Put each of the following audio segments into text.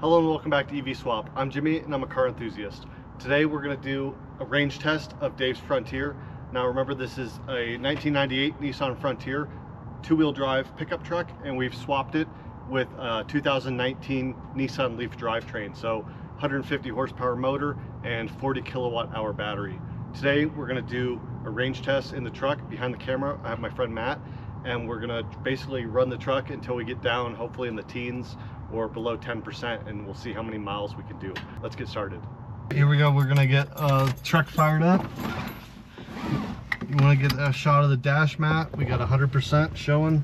Hello and welcome back to EV Swap. I'm Jimmy and I'm a car enthusiast. Today we're going to do a range test of Dave's Frontier. Now remember, this is a 1998 Nissan Frontier two-wheel drive pickup truck, and we've swapped it with a 2019 Nissan Leaf drivetrain. So 150 horsepower motor and 40 kilowatt hour battery. Today we're going to do a range test in the truck. Behind the camera I have my friend Matt, and we're going to basically run the truck until we get down hopefully in the teens or below 10%, and we'll see how many miles we can do. Let's get started. Here we go. We're gonna get truck fired up. You want to get a shot of the dash, Matt? We got 100% showing.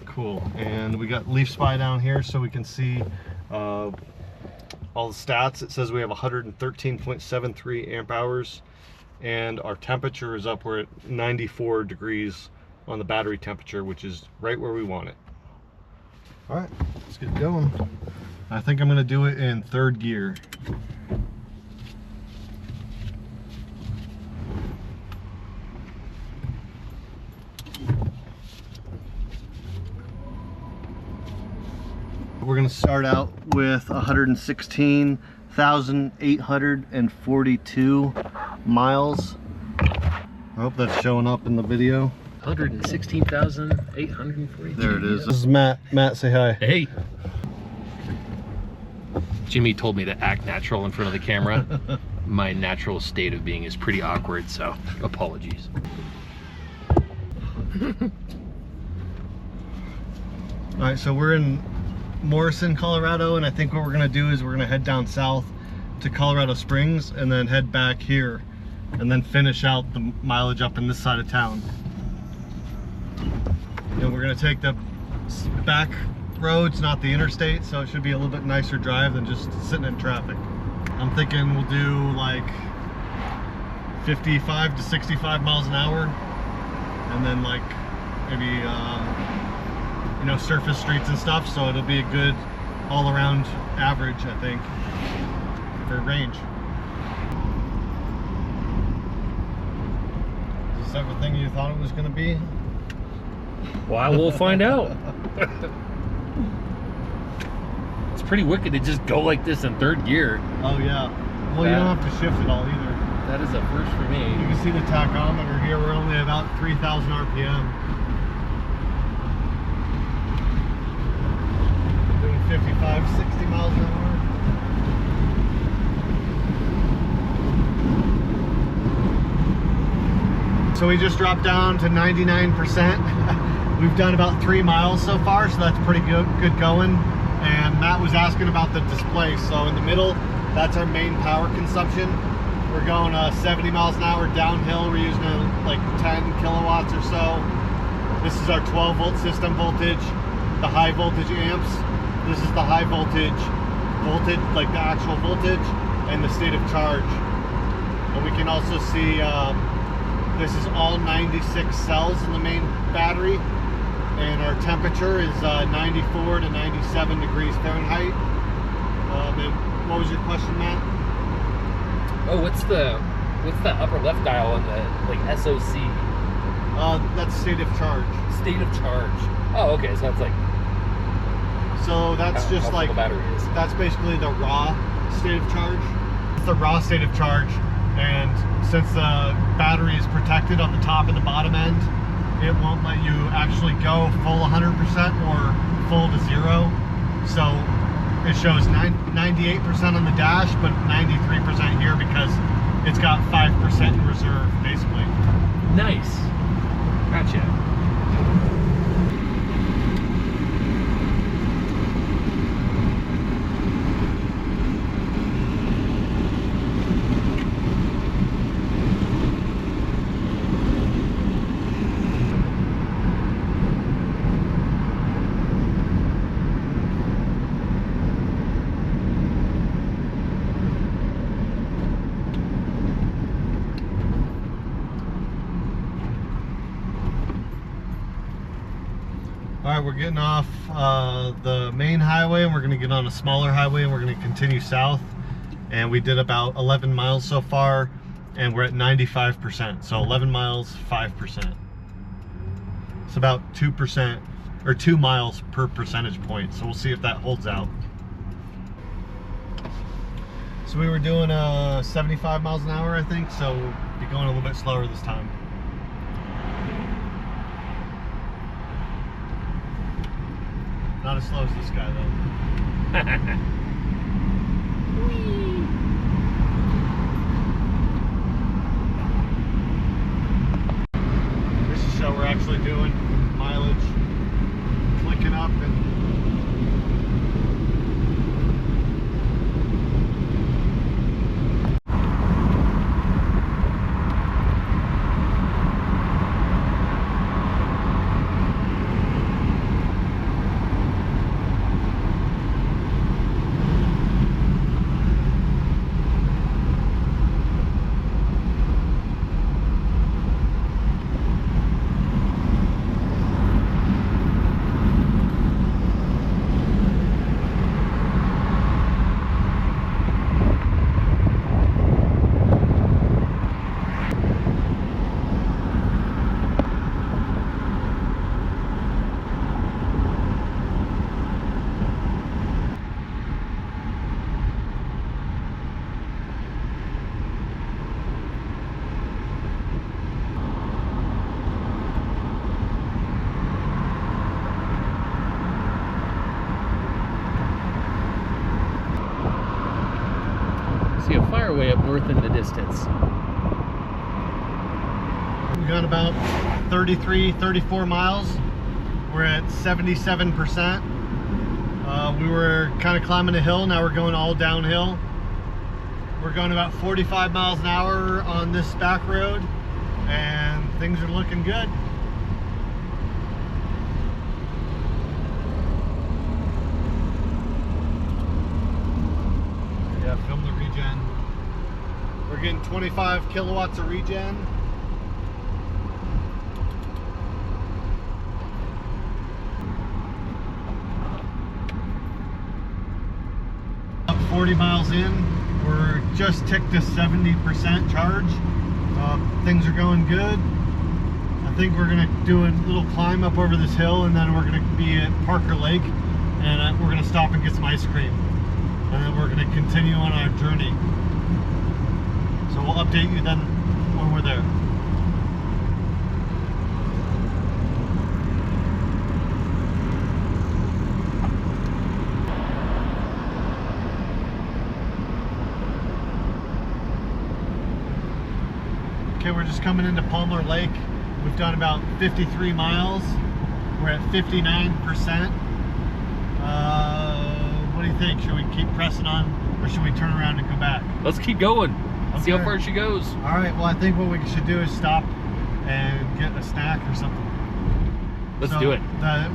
Cool. And we got Leaf Spy down here so we can see all the stats. It says we have 113.73 amp hours, and our temperature is up. We're at 94 degrees on the battery temperature, which is right where we want it. All right, let's get going. I think I'm gonna do it in third gear. We're gonna start out with 116,842 miles. I hope that's showing up in the video. 116,842. There it is. This is Matt. Matt, say hi. Hey. Jimmy told me to act natural in front of the camera. My natural state of being is pretty awkward, so apologies. All right, so we're in Morrison, Colorado, and I think what we're gonna do is we're gonna head down south to Colorado Springs and then head back here and then finish out the mileage up in this side of town. And we're gonna take the back roads, not the interstate, so it should be a little bit nicer drive than just sitting in traffic. I'm thinking we'll do like 55 to 65 miles an hour, and then like maybe you know, surface streets and stuff, so it'll be a good all-around average, I think, for range. Is this everything you thought it was going to be? Well, we'll find out. It's pretty wicked to just go like this in third gear. Oh yeah. Well, you don't have to shift it all either. That is a first for me. You can see the tachometer here. We're only about 3,000 RPM. Doing 55, 60 miles an hour. So we just dropped down to 99%. We've done about 3 miles so far, so that's pretty good going. And Matt was asking about the display. So in the middle, that's our main power consumption. We're going 70 miles an hour downhill. We're using like 10 kilowatts or so. This is our 12-volt system voltage, the high voltage amps. This is the high voltage, like the actual voltage, and the state of charge. And we can also see this is all 96 cells in the main battery. And our temperature is 94 to 97 degrees Fahrenheit. And what was your question, Matt? Oh, what's the upper left dial on the like SOC? That's state of charge. State of charge. Oh, okay. So that's like. So that's how, just how like the battery is. That's basically the raw state of charge. It's the raw state of charge, and since the battery is protected on the top and the bottom end, it won't let you actually go full 100% or full to 0. So it shows 98% on the dash, but 93% here because it's got 5% in reserve, basically. Nice. Gotcha. All right, we're getting off the main highway, and we're going to get on a smaller highway, and we're going to continue south. And we did about 11 miles so far, and we're at 95%. So 11 miles, 5%. It's about 2% or 2 miles per percentage point. So we'll see if that holds out. So we were doing 75 miles an hour, I think, so we'll be going a little bit slower this time. Not as slow as this guy, though. This is how we're actually doing mileage, clicking up and See a fire way up north in the distance. we've got about 33, 34 miles. We're at 77%. We were kind of climbing a hill, now we're going all downhill. We're going about 45 miles an hour on this back road, and things are looking good. Yeah, film the regen. We're getting 25 kilowatts of regen. About 40 miles in, we're just ticked to 70% charge. Things are going good. I think we're gonna do a little climb up over this hill, and then we're gonna be at Parker Lake, and we're gonna stop and get some ice cream. And then we're going to continue on our journey. So we'll update you then when we're there. Okay, we're just coming into Palmer Lake. We've done about 53 miles. We're at 59%. What do you think? Should we keep pressing on, or should we turn around and go back? Let's keep going. Okay. See how far she goes. All right, well, I think what we should do is stop and get a snack or something. Let's do it.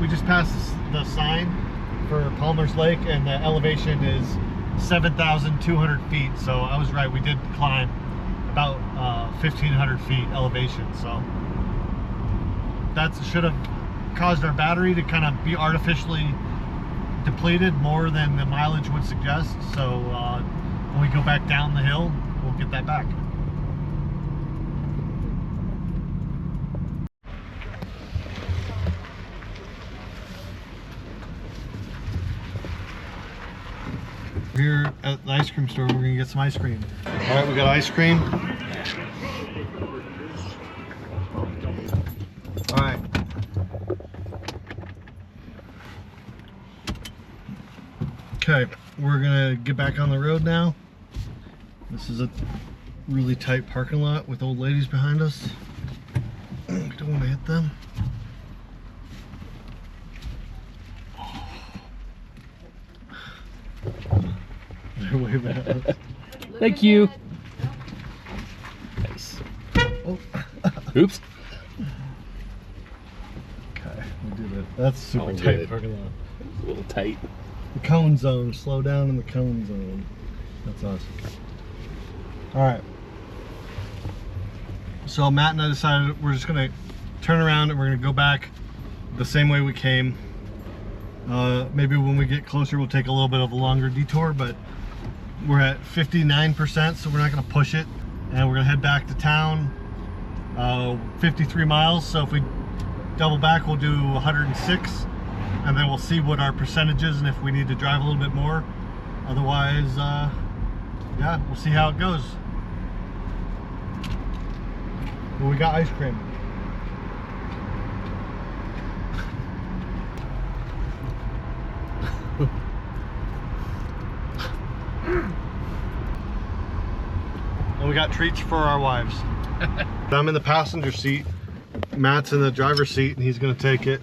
We just passed the sign for Palmer's Lake, and the elevation is 7,200 feet. So I was right, we did climb about 1,500 feet elevation. So that should have caused our battery to kind of be artificially depleted more than the mileage would suggest. So when we go back down the hill, we'll get that back. Here at the ice cream store, we're gonna get some ice cream. All right, we got ice cream. All right. Okay, we're gonna get back on the road now. This is a really tight parking lot with old ladies behind us. We don't want to hit them. They're way back. Thank you. Nice. Oh. Oops. Okay, we did it. That's super Oh, tight good. parking lot. A little tight. The cone zone. Slow down in the cone zone. That's awesome. All right. So Matt and I decided we're just gonna turn around and we're gonna go back the same way we came. Maybe when we get closer, we'll take a little bit of a longer detour, but we're at 59%, so we're not gonna push it. And we're gonna head back to town, 53 miles. So if we double back, we'll do 106. and then we'll see what our percentage is and if we need to drive a little bit more. Otherwise, yeah, we'll see how it goes. Well, we got ice cream. And we got treats for our wives. I'm in the passenger seat, Matt's in the driver's seat, and he's gonna take it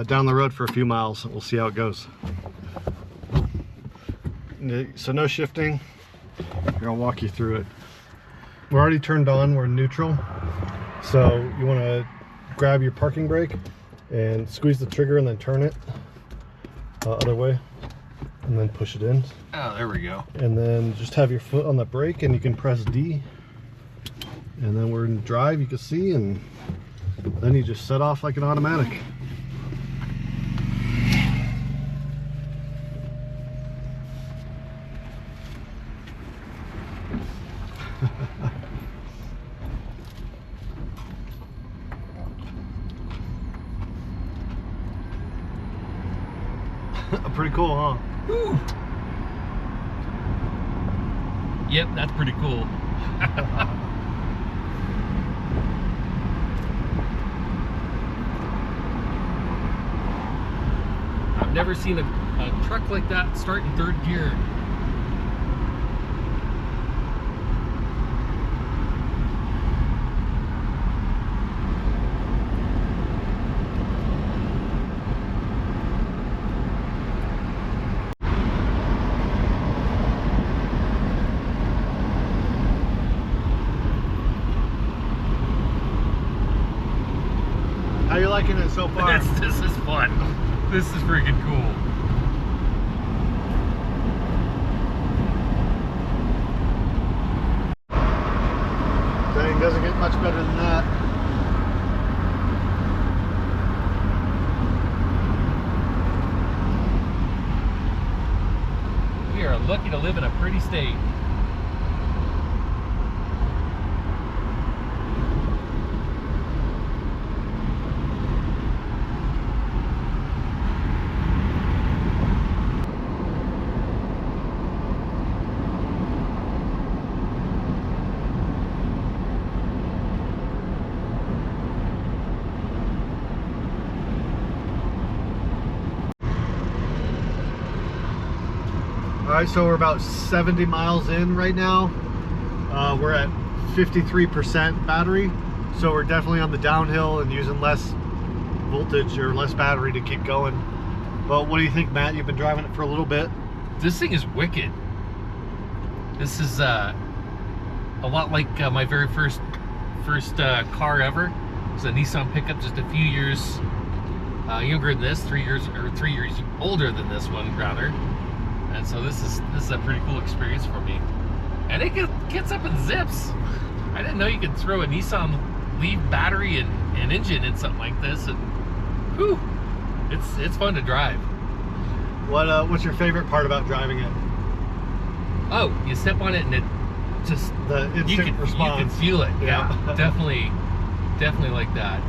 down the road for a few miles. We'll see how it goes. So no shifting. Here, I'll walk you through it. We're already turned on, we're in neutral. So you wanna grab your parking brake and squeeze the trigger and then turn it other way. And then push it in. Oh, there we go. And then just have your foot on the brake and you can press D. And then we're in drive, you can see, and then you just set off like an automatic. Pretty cool, huh? Woo. Yep, that's pretty cool. I've never seen a truck like that start in third gear. How you liking it so far? This is fun. This is freaking cool. Dang, doesn't get much better than that. We are lucky to live in a pretty state. All right, so we're about 70 miles in right now. We're at 53% battery, so we're definitely on the downhill and using less voltage or less battery to keep going. But what do you think, Matt? You've been driving it for a little bit. This thing is wicked. This is a lot like my very first car ever. It was a Nissan pickup, just a few years younger than this, 3 years older than this one rather. And so this is a pretty cool experience for me. And it gets up and zips. I didn't know you could throw a Nissan Leaf battery and engine in something like this, and whew, it's fun to drive. What's your favorite part about driving it? Oh, you step on it and it just The instant response. You can feel it. Yeah. Yeah, definitely like that.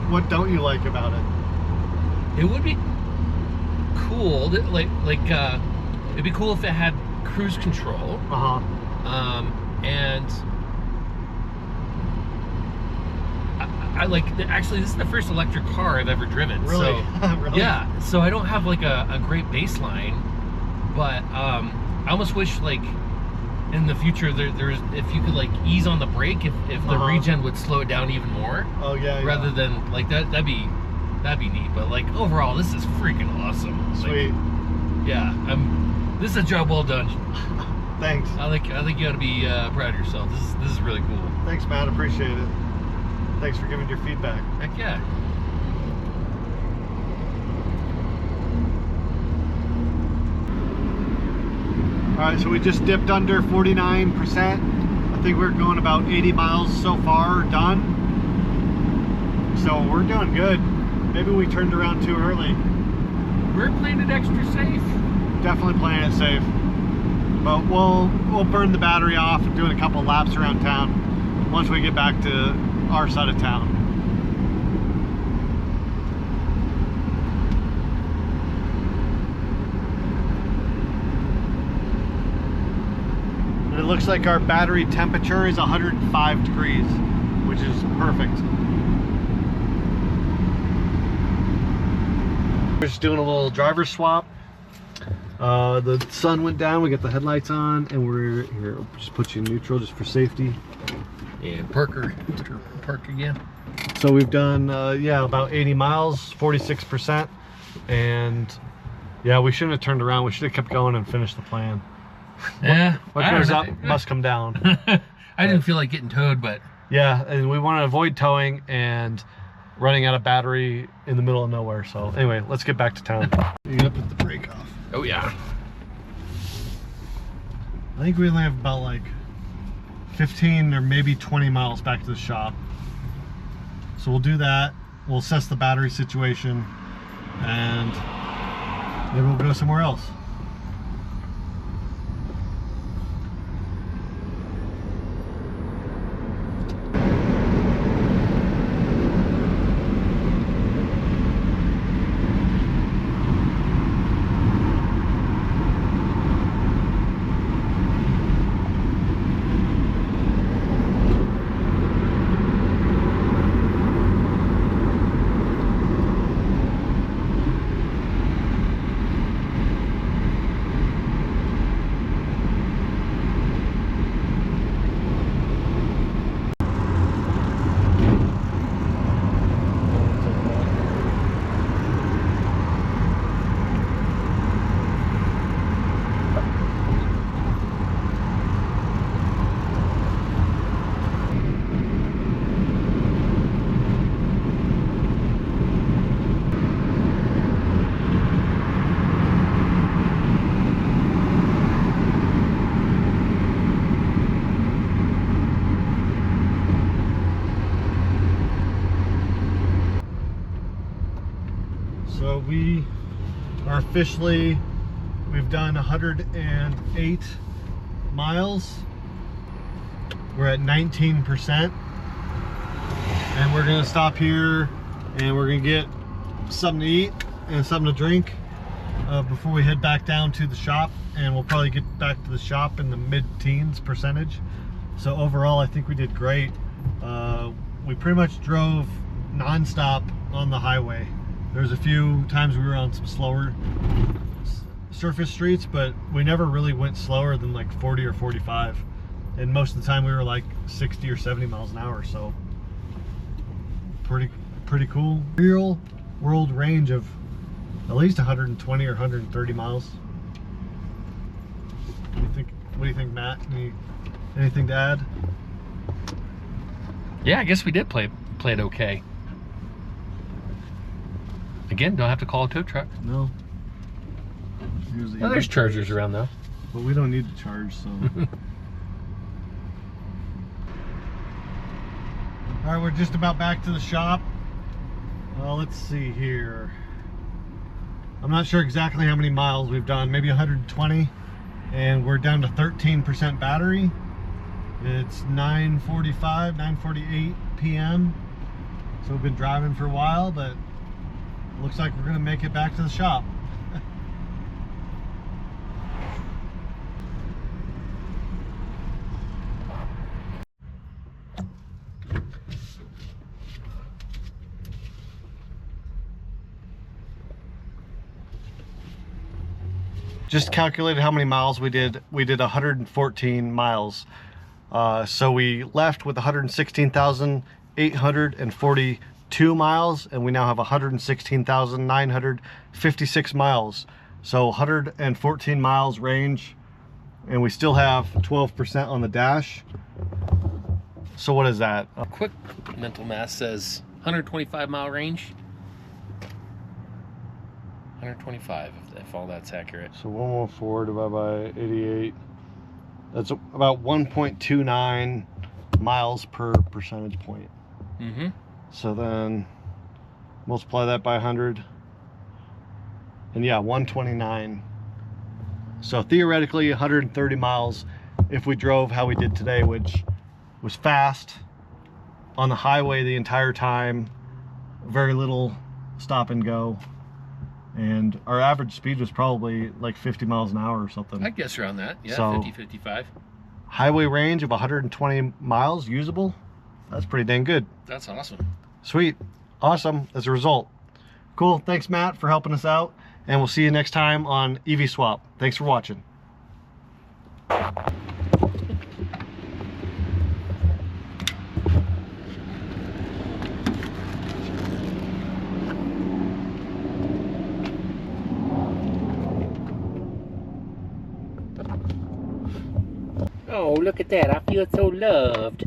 What don't you like about it? It would be cool, it'd be cool if it had cruise control. And I like, actually this is the first electric car I've ever driven. Really? So, Really? yeah, so I don't have like a great baseline, but I almost wish like in the future there's if you could like ease on the brake if the regen would slow it down even more. Oh yeah. Rather than like that'd be neat. But like overall, this is freaking awesome. Sweet. Like, yeah, this is a job well done. Thanks. I think you ought to be proud of yourself. This is really cool. Thanks, Matt. Appreciate it. Thanks for giving your feedback. Heck yeah. All right, so we just dipped under 49%. I think we're going about 80 miles so far done. So we're doing good. Maybe we turned around too early. We're playing it extra safe. Definitely playing it safe. But we'll burn the battery off and doing a couple laps around town once we get back to our side of town. it looks like our battery temperature is 105 degrees, which is perfect. We're just doing a little driver swap. The sun went down, we got the headlights on, and we're here. I'll just put you in neutral just for safety. And Parker, Mr. Park again. So we've done, yeah, about 80 miles, 46%. And yeah, we shouldn't have turned around. We should have kept going and finished the plan. Yeah. What goes up must come down. I didn't feel like getting towed, but. Yeah, and we want to avoid towing and running out of battery in the middle of nowhere. So anyway, let's get back to town. You're gonna put the brake off. Oh yeah. I think we only have about like 15 or maybe 20 miles back to the shop. So we'll do that. We'll assess the battery situation and maybe we'll go somewhere else. So we are officially, we've done 108 miles. We're at 19%. And we're gonna stop here and we're gonna get something to eat and something to drink before we head back down to the shop. And we'll probably get back to the shop in the mid-teens percentage. So overall, I think we did great. We pretty much drove non-stop on the highway. There's a few times we were on some slower surface streets, but we never really went slower than like 40 or 45. And most of the time we were like 60 or 70 miles an hour, so pretty cool. Real world range of at least 120 or 130 miles. What do you think, Matt? Anything to add? Yeah, I guess we did play it okay. Again, don't have to call a tow truck. No. Oh, there's chargers around though. But we don't need to charge, so. All right, we're just about back to the shop. Let's see here. I'm not sure exactly how many miles we've done, maybe 120. And we're down to 13% battery. It's 9:45, 9:48 p.m. So we've been driving for a while, but looks like we're gonna make it back to the shop. Just calculated how many miles we did. We did 114 miles. So we left with 116,842 miles, and we now have 116,956 miles. So 114 miles range, and we still have 12% on the dash. So what is that? Quick mental math says 125 mile range. 125, if all that's accurate. So 114 divided by 88. That's about 1.29 miles per percentage point. Mm-hmm. So then multiply that by 100. And yeah, 129. So theoretically 130 miles if we drove how we did today, which was fast on the highway the entire time, very little stop and go. And our average speed was probably like 50 miles an hour or something. I guess around that, yeah, So, 50, 55. highway range of 120 miles usable. That's pretty dang good. That's awesome. Sweet. Awesome as a result. Cool. Thanks, Matt, for helping us out. And we'll see you next time on EV Swap. Thanks for watching. Oh, look at that. I feel so loved.